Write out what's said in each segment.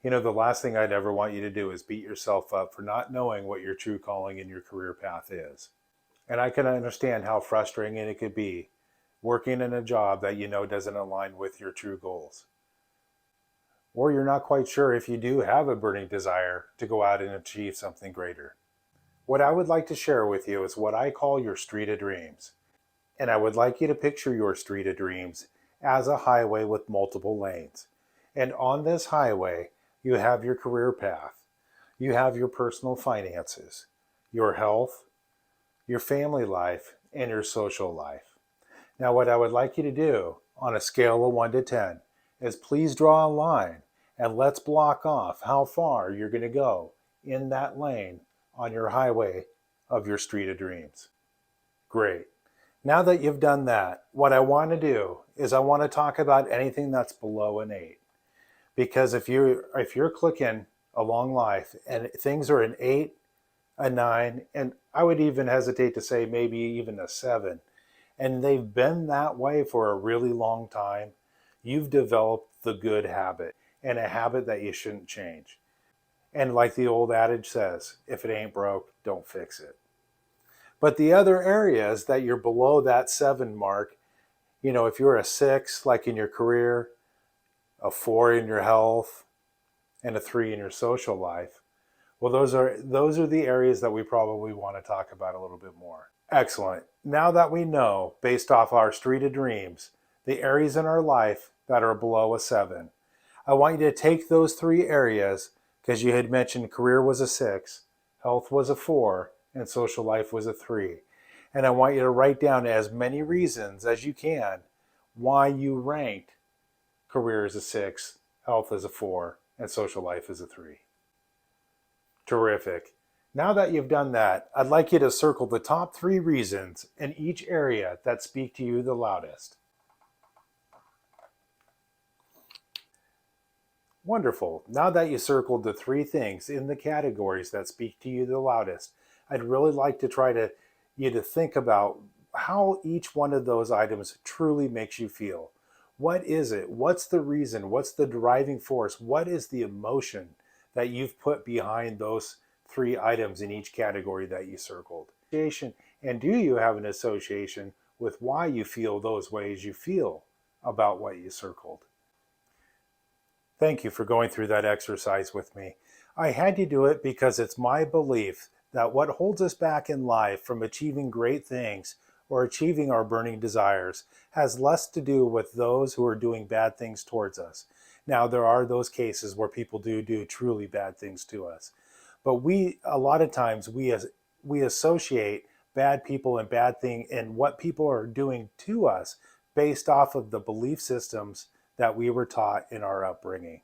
The last thing I'd ever want you to do is beat yourself up for not knowing what your true calling in your career path is. And I can understand how frustrating it could be working in a job that you know doesn't align with your true goals. Or you're not quite sure if you do have a burning desire to go out and achieve something greater. What I would like to share with you is what I call your street of dreams. And I would like you to picture your street of dreams as a highway with multiple lanes. And on this highway, you have your career path, you have your personal finances, your health, your family life, and your social life. Now, what I would like you to do on a scale of 1 to 10 is please draw a line and let's block off how far you're going to go in that lane on your highway of your street of dreams. Great. Now that you've done that, what I want to do is I want to talk about anything that's below an 8. Because if you're clicking along life and things are an 8, a 9, and I would even hesitate to say maybe even a 7, and they've been that way for a really long time, you've developed the good habit and a habit that you shouldn't change. And like the old adage says, if it ain't broke, don't fix it. But the other areas that you're below that 7 mark, if you're a 6, like in your career, a 4 in your health, and a 3 in your social life, well, those are the areas that we probably want to talk about a little bit more. Excellent. Now that we know, based off our street of dreams, the areas in our life that are below a 7, I want you to take those 3 areas, because you had mentioned career was a 6, health was a 4, and social life was a 3. And I want you to write down as many reasons as you can why you ranked career as a 6, health as a 4, and social life as a 3. Terrific. Now that you've done that, I'd like you to circle the top 3 reasons in each area that speak to you the loudest. Wonderful. Now that you circled the 3 things in the categories that speak to you the loudest, I'd really like to try to you to think about how each one of those items truly makes you feel. What is it? What's the reason? What's the driving force? What is the emotion that you've put behind those 3 items in each category that you circled? And do you have an association with why you feel those ways you feel about what you circled? Thank you for going through that exercise with me. I had to do it because it's my belief that what holds us back in life from achieving great things or achieving our burning desires has less to do with those who are doing bad things towards us. Now, there are those cases where people do truly bad things to us. But a lot of times, we associate bad people and bad thing and what people are doing to us based off of the belief systems that we were taught in our upbringing.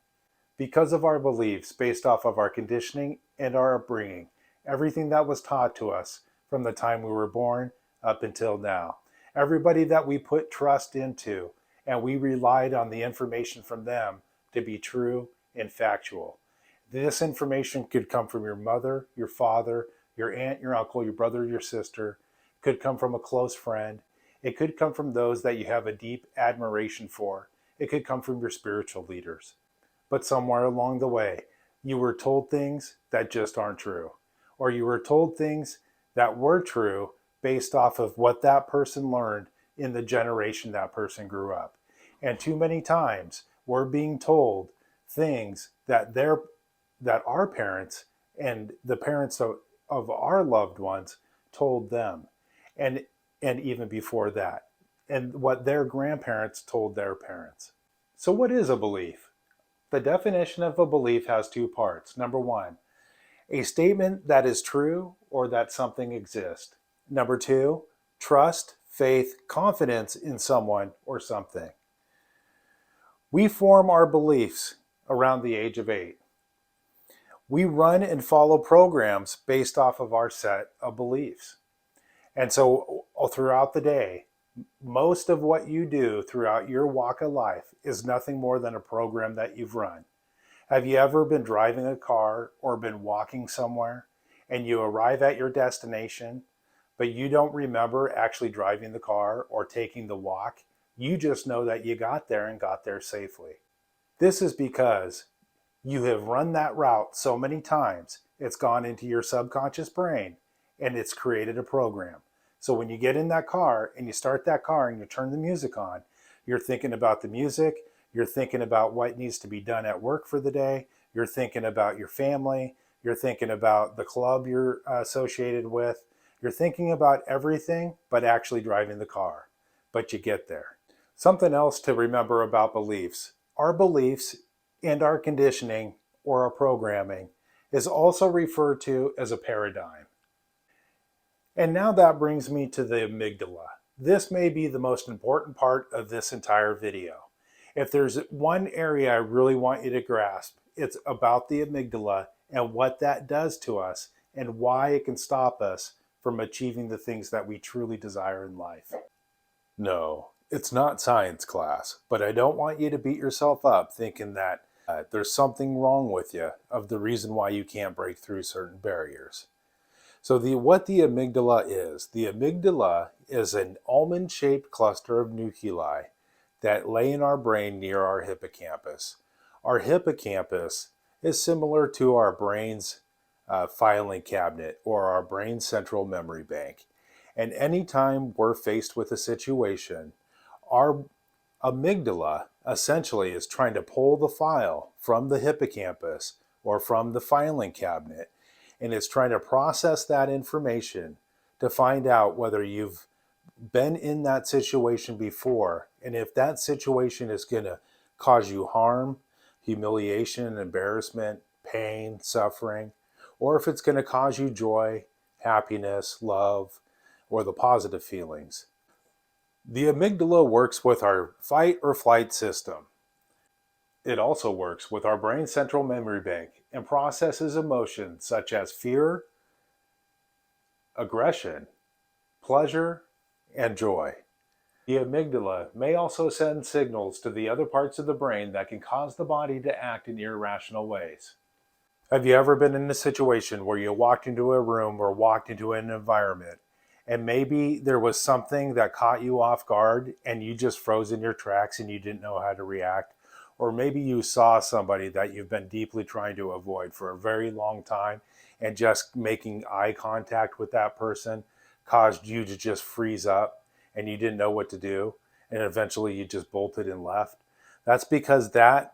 Because of our beliefs based off of our conditioning and our upbringing, everything that was taught to us from the time we were born up until now, everybody that we put trust into, and we relied on the information from them to be true and factual. This information could come from your mother, your father, your aunt, your uncle, your brother, your sister, could come from a close friend. It could come from those that you have a deep admiration for. It could come from your spiritual leaders. But somewhere along the way, you were told things that just aren't true. Or you were told things that were true based off of what that person learned in the generation that person grew up. And too many times, we're being told things that our parents and the parents of our loved ones told them. And even before that. And what their grandparents told their parents. So what is a belief? The definition of a belief has 2 parts. Number 1, a statement that is true or that something exists. Number 2, trust, faith, confidence in someone or something. We form our beliefs around the age of 8. We run and follow programs based off of our set of beliefs. And so throughout the day, most of what you do throughout your walk of life is nothing more than a program that you've run. Have you ever been driving a car or been walking somewhere and you arrive at your destination, but you don't remember actually driving the car or taking the walk? You just know that you got there and got there safely. This is because You have run that route so many times, it's gone into your subconscious brain and it's created a program. So when you get in that car and you start that car and you turn the music on, you're thinking about the music, you're thinking about what needs to be done at work for the day, you're thinking about your family, you're thinking about the club you're associated with, you're thinking about everything but actually driving the car. But you get there. Something else to remember about beliefs. Our beliefs and our conditioning or our programming is also referred to as a paradigm. And now that brings me to the amygdala. This may be the most important part of this entire video. If there's one area I really want you to grasp, it's about the amygdala and what that does to us and why it can stop us from achieving the things that we truly desire in life. No, it's not science class, but I don't want you to beat yourself up thinking that there's something wrong with you of the reason why you can't break through certain barriers. So what the amygdala is an almond-shaped cluster of nuclei that lay in our brain near our hippocampus. Our hippocampus is similar to our brain's filing cabinet or our brain central memory bank. And anytime we're faced with a situation, our amygdala essentially is trying to pull the file from the hippocampus or from the filing cabinet, and it's trying to process that information to find out whether you've been in that situation before, and if that situation is going to cause you harm, humiliation, embarrassment, pain, suffering, or if it's going to cause you joy, happiness, love, or the positive feelings. The amygdala works with our fight or flight system. It also works with our brain central memory bank and processes emotions such as fear, aggression, pleasure, and joy. The amygdala may also send signals to the other parts of the brain that can cause the body to act in irrational ways. Have you ever been in a situation where you walked into a room or walked into an environment and maybe there was something that caught you off guard and you just froze in your tracks and you didn't know how to react? Or maybe you saw somebody that you've been deeply trying to avoid for a very long time and just making eye contact with that person caused you to just freeze up and you didn't know what to do and eventually you just bolted and left. That's because that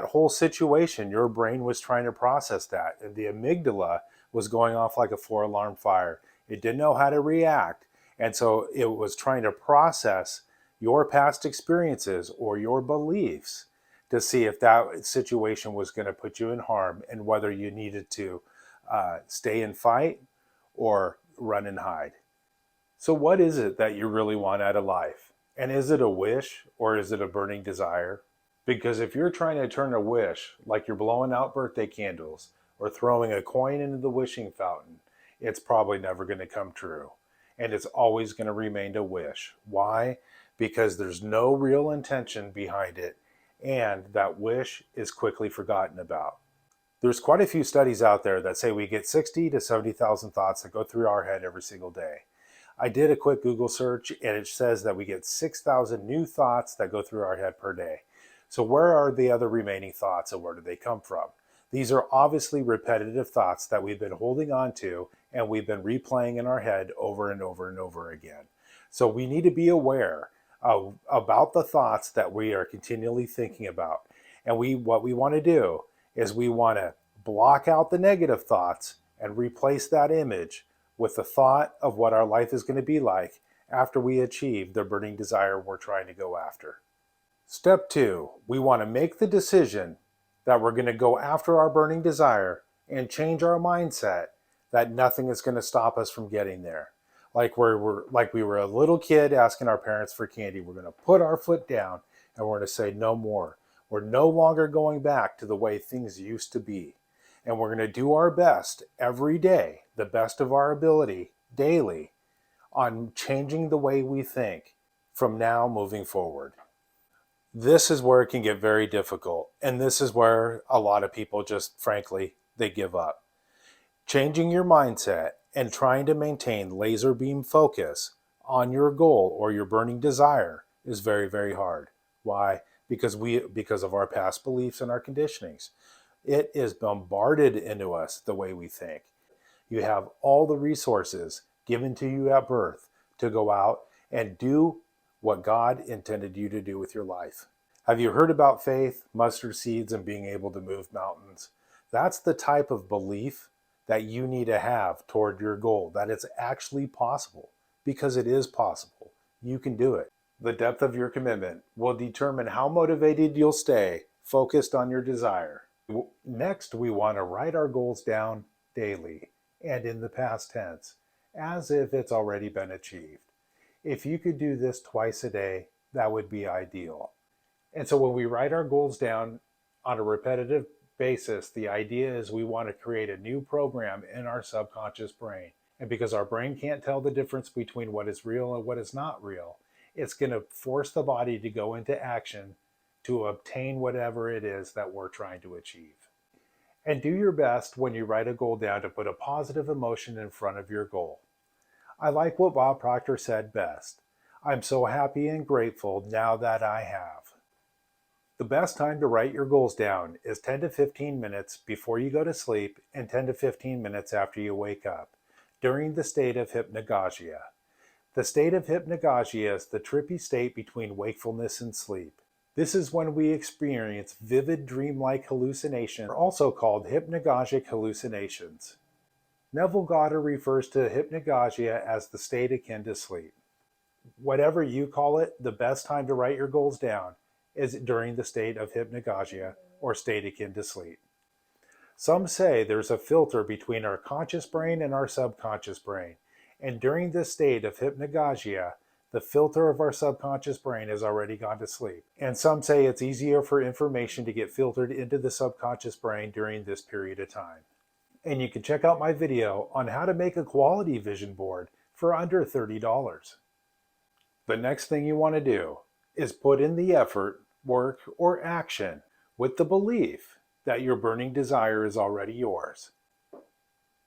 whole situation, your brain was trying to process that. And the amygdala was going off like a 4 alarm fire. It didn't know how to react. And so it was trying to process your past experiences or your beliefs to see if that situation was going to put you in harm and whether you needed to stay and fight or run and hide. So, what is it that you really want out of life? And is it a wish or is it a burning desire? Because if you're trying to turn a wish, like you're blowing out birthday candles or throwing a coin into the wishing fountain, it's probably never going to come true. And it's always going to remain a wish. Why? Because there's no real intention behind it, and that wish is quickly forgotten about. There's quite a few studies out there that say we get 60 to 70,000 thoughts that go through our head every single day. I did a quick Google search and it says that we get 6,000 new thoughts that go through our head per day. So where are the other remaining thoughts and where do they come from? These are obviously repetitive thoughts that we've been holding on to and we've been replaying in our head over and over and over again. So we need to be aware about the thoughts that we are continually thinking about. And what we want to do is we want to block out the negative thoughts and replace that image with the thought of what our life is going to be like after we achieve the burning desire we're trying to go after. Step 2, we want to make the decision that we're going to go after our burning desire and change our mindset that nothing is going to stop us from getting there. Like we were a little kid asking our parents for candy. We're going to put our foot down and we're going to say no more. We're no longer going back to the way things used to be. And we're going to do our best every day, the best of our ability, daily, on changing the way we think from now moving forward. This is where it can get very difficult. And this is where a lot of people just, frankly, they give up. Changing your mindset and trying to maintain laser beam focus on your goal or your burning desire is very, very hard. Why? Because of our past beliefs and our conditionings. It is bombarded into us the way we think. You have all the resources given to you at birth to go out and do what God intended you to do with your life. Have you heard about faith, mustard seeds, and being able to move mountains? That's the type of belief that you need to have toward your goal, that it's actually possible, because it is possible. You can do it. The depth of your commitment will determine how motivated you'll stay focused on your desire. Next, we want to write our goals down daily and in the past tense, as if it's already been achieved. If you could do this twice a day, that would be ideal. And so when we write our goals down on a repetitive basis, the idea is we want to create a new program in our subconscious brain. And because our brain can't tell the difference between what is real and what is not real, it's going to force the body to go into action to obtain whatever it is that we're trying to achieve. And do your best when you write a goal down to put a positive emotion in front of your goal. I like what Bob Proctor said best. I'm so happy and grateful now that I have. The best time to write your goals down is 10 to 15 minutes before you go to sleep and 10 to 15 minutes after you wake up, during the state of hypnagogia. The state of hypnagogia is the trippy state between wakefulness and sleep. This is when we experience vivid dreamlike hallucinations, also called hypnagogic hallucinations. Neville Goddard refers to hypnagogia as the state akin to sleep. Whatever you call it, the best time to write your goals down is during the state of hypnagogia or state akin to sleep. Some say there's a filter between our conscious brain and our subconscious brain, and during this state of hypnagogia, the filter of our subconscious brain has already gone to sleep. And some say it's easier for information to get filtered into the subconscious brain during this period of time. And you can check out my video on how to make a quality vision board for under $30. The next thing you want to do is put in the effort, work, or action with the belief that your burning desire is already yours.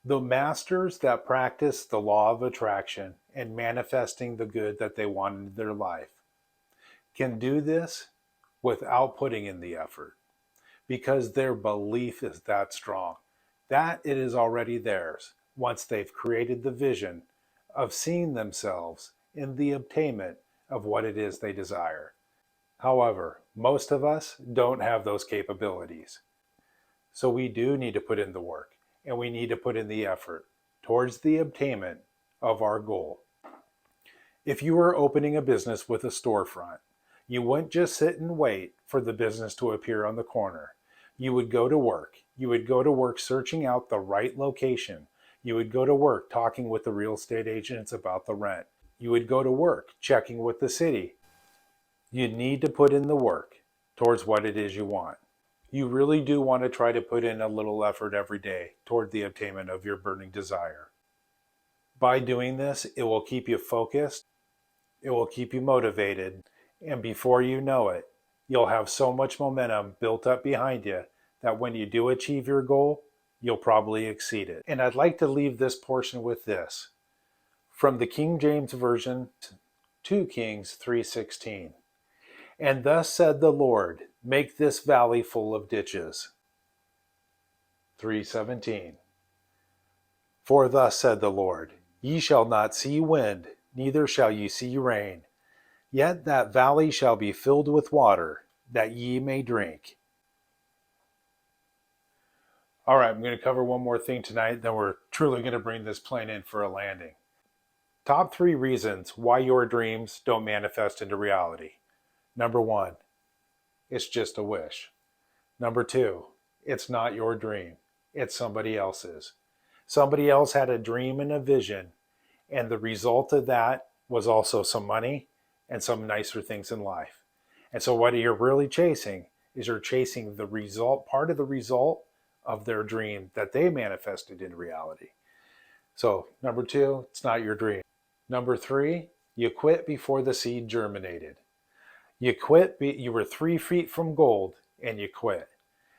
The masters that practice the law of attraction and manifesting the good that they want in their life can do this without putting in the effort, because their belief is that strong, that it is already theirs once they've created the vision of seeing themselves in the obtainment of what it is they desire. However, most of us don't have those capabilities. So we do need to put in the work, and we need to put in the effort towards the obtainment of our goal. If you were opening a business with a storefront, you wouldn't just sit and wait for the business to appear on the corner. You would go to work. You would go to work searching out the right location. You would go to work talking with the real estate agents about the rent. You would go to work checking with the city. You need to put in the work towards what it is you want. You really do want to try to put in a little effort every day toward the attainment of your burning desire. By doing this, it will keep you focused, it will keep you motivated, and before you know it, you'll have so much momentum built up behind you that when you do achieve your goal, you'll probably exceed it. And I'd like to leave this portion with this. From the King James Version, 2 Kings 3:16. And thus said the Lord, make this valley full of ditches. 3:17. For thus said the Lord, ye shall not see wind, neither shall ye see rain, yet that valley shall be filled with water, that ye may drink. All right, I'm going to cover one more thing tonight, then we're truly going to bring this plane in for a landing. Top 3 reasons why your dreams don't manifest into reality. Number 1, it's just a wish. Number 2, it's not your dream, it's somebody else's. Somebody else had a dream and a vision, and the result of that was also some money and some nicer things in life. And so what you're really chasing is you're chasing the result, part of the result of their dream that they manifested in reality. So number 2, it's not your dream. Number 3, you quit before the seed germinated. You quit, you were 3 feet from gold and you quit.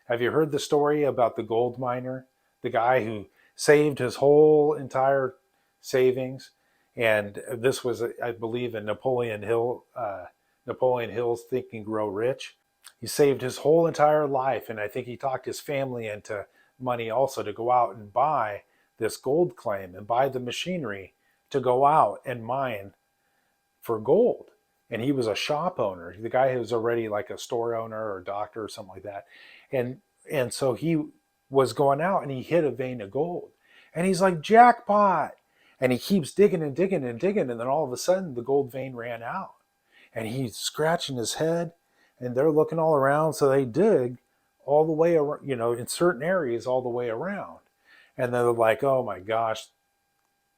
Have you heard the story about the gold miner? The guy who saved his whole entire savings. And this was, I believe, in Napoleon Hill's Think and Grow Rich. He saved his whole entire life, and I think he talked his family into money also to go out and buy this gold claim and buy the machinery to go out and mine for gold. And he was a shop owner, the guy who was already like a store owner or doctor or something like that. And so he was going out and he hit a vein of gold. And he's like, jackpot. And he keeps digging and digging and digging. And then all of a sudden the gold vein ran out. And he's scratching his head and they're looking all around. So they dig all the way around, in certain areas all the way around. And they're like, oh my gosh,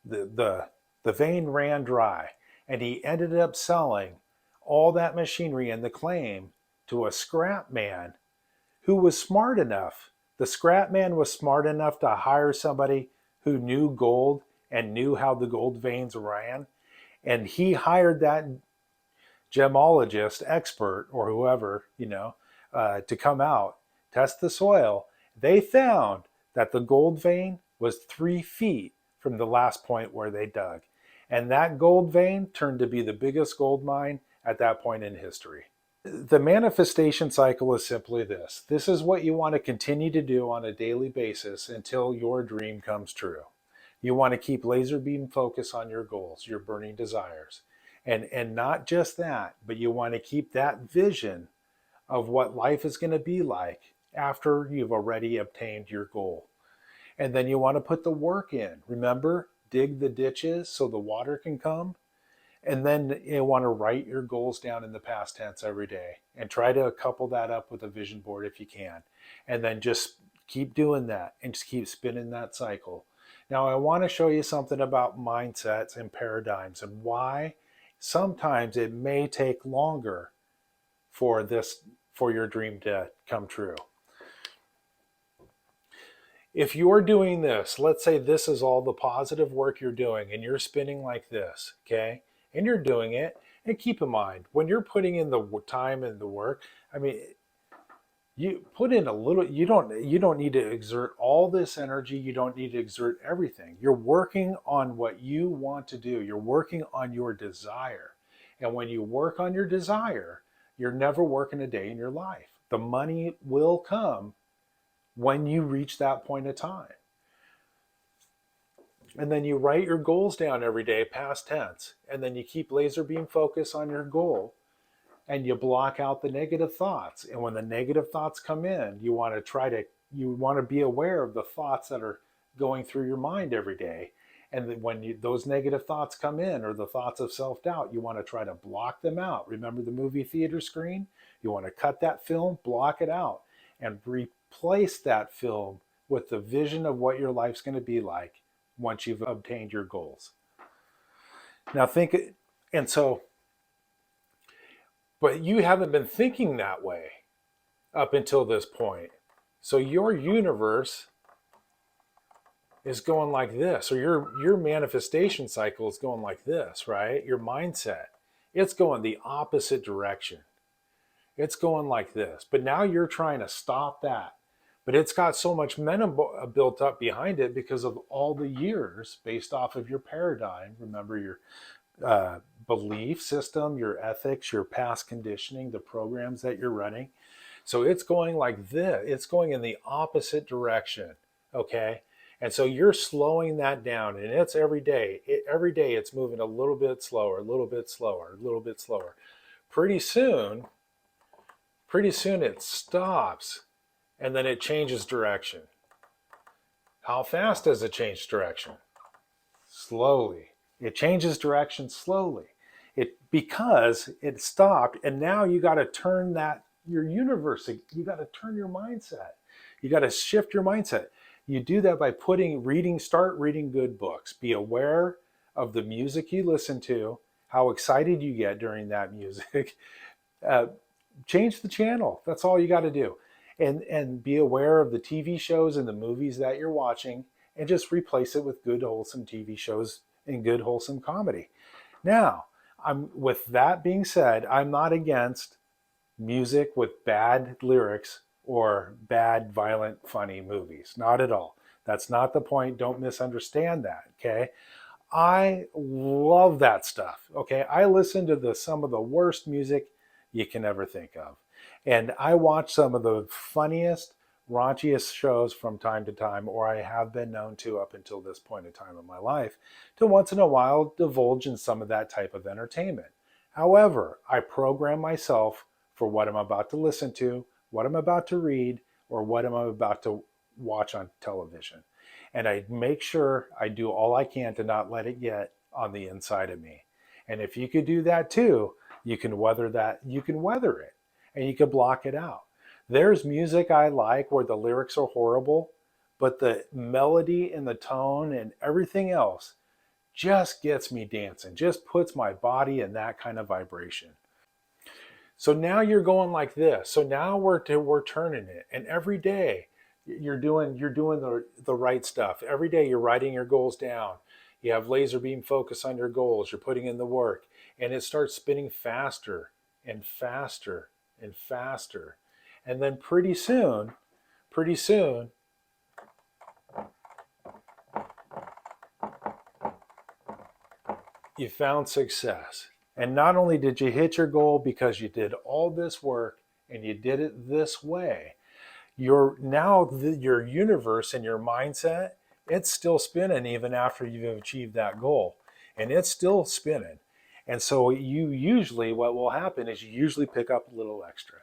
the vein ran dry. And he ended up selling all that machinery and the claim to a scrap man who was smart enough. The scrap man was smart enough to hire somebody who knew gold and knew how the gold veins ran. And he hired that gemologist expert or whoever, to come out, test the soil. They found that the gold vein was 3 feet from the last point where they dug. And that gold vein turned to be the biggest gold mine at that point in history. The manifestation cycle is simply this. This is what you want to continue to do on a daily basis until your dream comes true. You want to keep laser beam focus on your goals, your burning desires. And not just that, but you want to keep that vision of what life is going to be like after you've already obtained your goal. And then you want to put the work in. Remember, dig the ditches so the water can come. And then you want to write your goals down in the past tense every day and try to couple that up with a vision board if you can. And then just keep doing that and just keep spinning that cycle. Now, I want to show you something about mindsets and paradigms and why sometimes it may take longer for your dream to come true. If you're doing this, let's say this is all the positive work you're doing and you're spinning like this, okay? And you're doing it, and keep in mind, when you're putting in the time and the work, I mean, you put in a little, you don't need to exert all this energy, you don't need to exert everything. You're working on what you want to do. You're working on your desire. And when you work on your desire, you're never working a day in your life. The money will come when you reach that point of time. And then you write your goals down every day, past tense, and then you keep laser beam focus on your goal and you block out the negative thoughts. And when the negative thoughts come in, you want to be aware of the thoughts that are going through your mind every day. And when those negative thoughts come in, or the thoughts of self-doubt, you want to try to block them out. Remember the movie theater screen? You want to cut that film, block it out, and replace that film with the vision of what your life's going to be like once you've obtained your goals. Now but you haven't been thinking that way up until this point. So your universe is going like this, or your manifestation cycle is going like this, right? Your mindset, it's going the opposite direction. It's going like this. But now you're trying to stop that. But it's got so much momentum built up behind it because of all the years based off of your paradigm. Remember your belief system, your ethics, your past conditioning, the programs that you're running. So it's going like this. It's going in the opposite direction, okay? And so you're slowing that down, and it's every day. Every day it's moving a little bit slower, a little bit slower, a little bit slower. Pretty soon it stops. And then it changes direction. How fast does it change direction? Slowly. It changes direction slowly. Because it stopped, and now you got to turn your universe. You got to turn your mindset. You got to shift your mindset. You do that by start reading good books. Be aware of the music you listen to, how excited you get during that music. Change the channel. That's all you got to do. And be aware of the TV shows and the movies that you're watching, and just replace it with good, wholesome TV shows and good, wholesome comedy. Now, with that being said, I'm not against music with bad lyrics or bad, violent, funny movies. Not at all. That's not the point. Don't misunderstand that, okay? I love that stuff, okay? I listen to some of the worst music you can ever think of. And I watch some of the funniest, raunchiest shows from time to time, or I have been known to up until this point in time in my life, to once in a while divulge in some of that type of entertainment. However, I program myself for what I'm about to listen to, what I'm about to read, or what I'm about to watch on television. And I make sure I do all I can to not let it get on the inside of me. And if you could do that too, you can weather that, you can weather it and you can block it out. There's music I like where the lyrics are horrible, but the melody and the tone and everything else just gets me dancing, just puts my body in that kind of vibration. So now you're going like this. So now we're turning it, and every day you're doing the right stuff. Every day you're writing your goals down. You have laser beam focus on your goals. You're putting in the work, and it starts spinning faster and faster and faster, and then pretty soon, you found success. And not only did you hit your goal because you did all this work and you did it this way, your universe and your mindset, it's still spinning even after you've achieved that goal. And it's still spinning. And so what will happen is you usually pick up a little extra.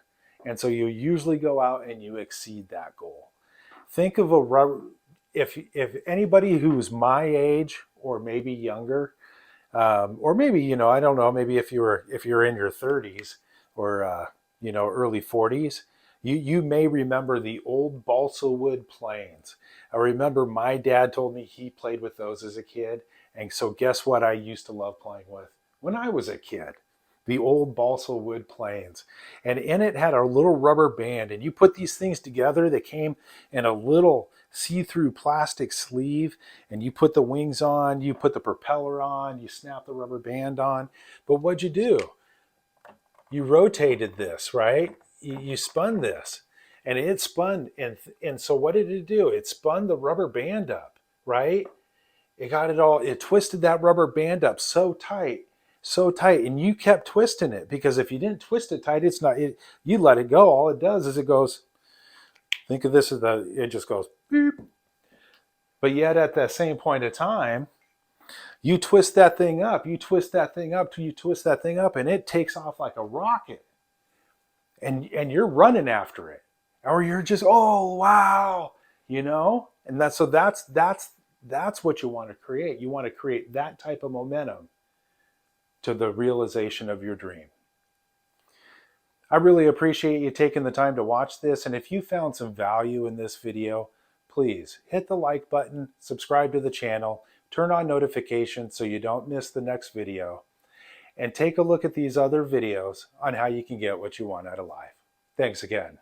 And so you usually go out and you exceed that goal. Think of a rubber, if anybody who's my age or maybe younger, or maybe, I don't know, maybe if you're in your 30s or early 40s, you may remember the old balsa wood planes. I remember my dad told me he played with those as a kid, and so guess what I used to love playing with when I was a kid? The old balsa wood planes. And in it had a little rubber band, and you put these things together. They came in a little see-through plastic sleeve, and you put the wings on, you put the propeller on, you snap the rubber band on. But what'd you do? You rotated this, right? You spun this, and it spun. And so what did it do? It spun the rubber band up, right? It twisted that rubber band up so tight, and you kept twisting it, because if you didn't twist it tight, you let it go, all it does is it goes, think of this as it just goes beep. But yet at that same point of time, you twist that thing up, and it takes off like a rocket, and you're running after it, or you're just, oh wow, and that's what you want to create. You want to create that type of momentum to the realization of your dream. I really appreciate you taking the time to watch this, and if you found some value in this video, please hit the like button, subscribe to the channel, turn on notifications so you don't miss the next video, and take a look at these other videos on how you can get what you want out of life. Thanks again.